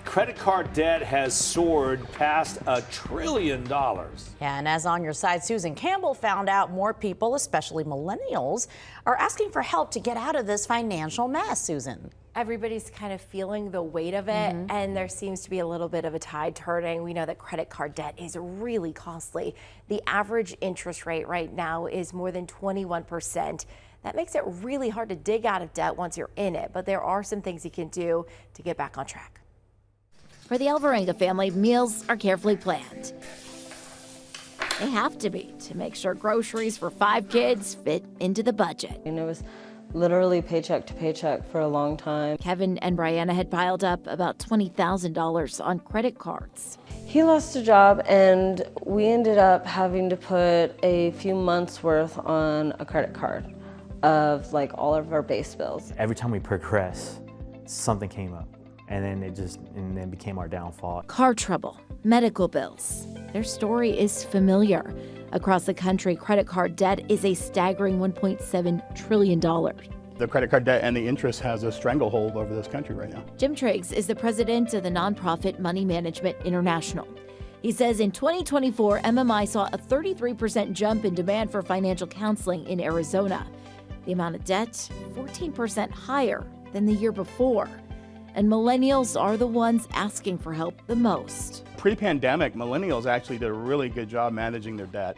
Credit card debt has soared past $1 trillion. And as on your side, Susan Campbell found out more people, especially millennials, are asking for help to get out of this financial mess, Susan. Everybody's kind of feeling the weight of it, and there seems to be a little bit of a tide turning. We know that credit card debt is really costly. The average interest rate right now is more than 21%. That makes it really hard to dig out of debt once you're in it, but there are some things you can do to get back on track. For the Alvarenga family, meals are carefully planned. They have to be to make sure groceries for 5 kids fit into the budget. And it was literally paycheck to paycheck for a long time. Kevin and Brianna had piled up about $20,000 on credit cards. He lost a job and we ended up having to put a few months worth on a credit card of like all of our base bills. Every time we progress, something came up and then it became our downfall. Car trouble, medical bills. Their story is familiar. Across the country, credit card debt is a staggering $1.7 trillion. The credit card debt and the interest has a stranglehold over this country right now. Jim Triggs is the president of the nonprofit Money Management International. He says in 2024, MMI saw a 33% jump in demand for financial counseling in Arizona. The amount of debt, 14% higher than the year before. And millennials are the ones asking for help the most. Pre-pandemic, millennials actually did a really good job managing their debt.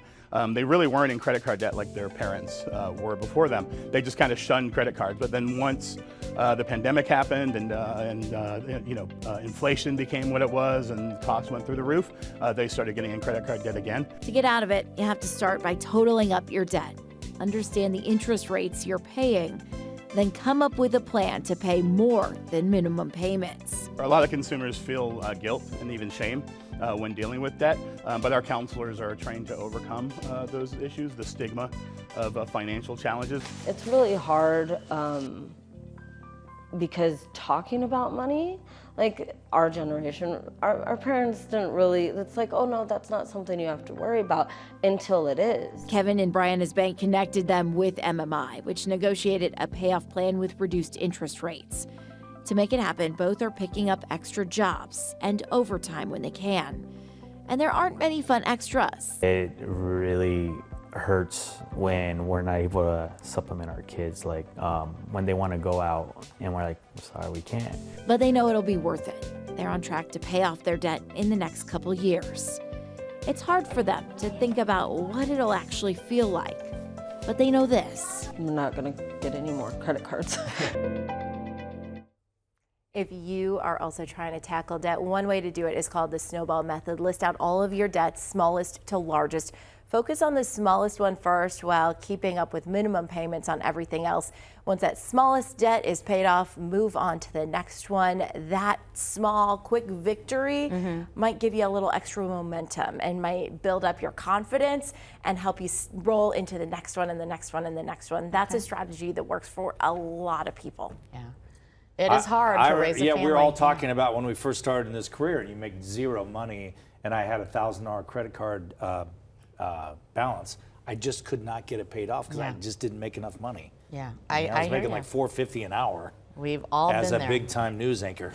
They really weren't in credit card debt like their parents were before them. They just kind of shunned credit cards. But then once the pandemic happened and inflation became what it was and costs went through the roof, they started getting in credit card debt again. To get out of it, you have to start by totaling up your debt. Understand the interest rates you're paying, then come up with a plan to pay more than minimum payments. A lot of consumers feel guilt and even shame when dealing with debt, but our counselors are trained to overcome those issues, the stigma of financial challenges. It's really hard because talking about money, like our generation, our parents didn't really, it's like, oh no, that's not something you have to worry about until it is. Kevin and Brianna's bank connected them with MMI, which negotiated a payoff plan with reduced interest rates. To make it happen, both are picking up extra jobs and overtime when they can. And there aren't many fun extras. It really hurts when we're not able to supplement our kids, like when they want to go out and we're like, sorry, we can't. But they know it'll be worth it. They're on track to pay off their debt in the next couple years. It's hard for them to think about what it'll actually feel like, but they know this. I'm not gonna get any more credit cards. If you are also trying to tackle debt, one way to do it is called the snowball method. List out all of your debts, smallest to largest. Focus on the smallest one first while keeping up with minimum payments on everything else. Once that smallest debt is paid off, move on to the next one. That small, quick victory might give you a little extra momentum and might build up your confidence and help you roll into the next one and the next one and the next one. That's a strategy that works for a lot of people. Yeah. It is hard to raise a family. Yeah, we were all talking about when we first started in this career, you make zero money, and I had a $1,000 credit card balance. I just could not get it paid off because I just didn't make enough money. Yeah, I was making like $4.50 an hour. We've all been there. As a big-time news anchor.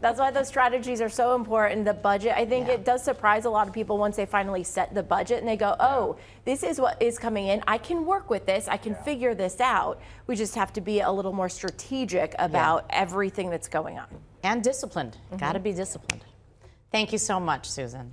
That's why those strategies are so important. The budget, I think it does surprise a lot of people once they finally set the budget and they go, oh, this is what is coming in. I can work with this. I can figure this out. We just have to be a little more strategic about everything that's going on. And disciplined. Got to be disciplined. Thank you so much, Susan.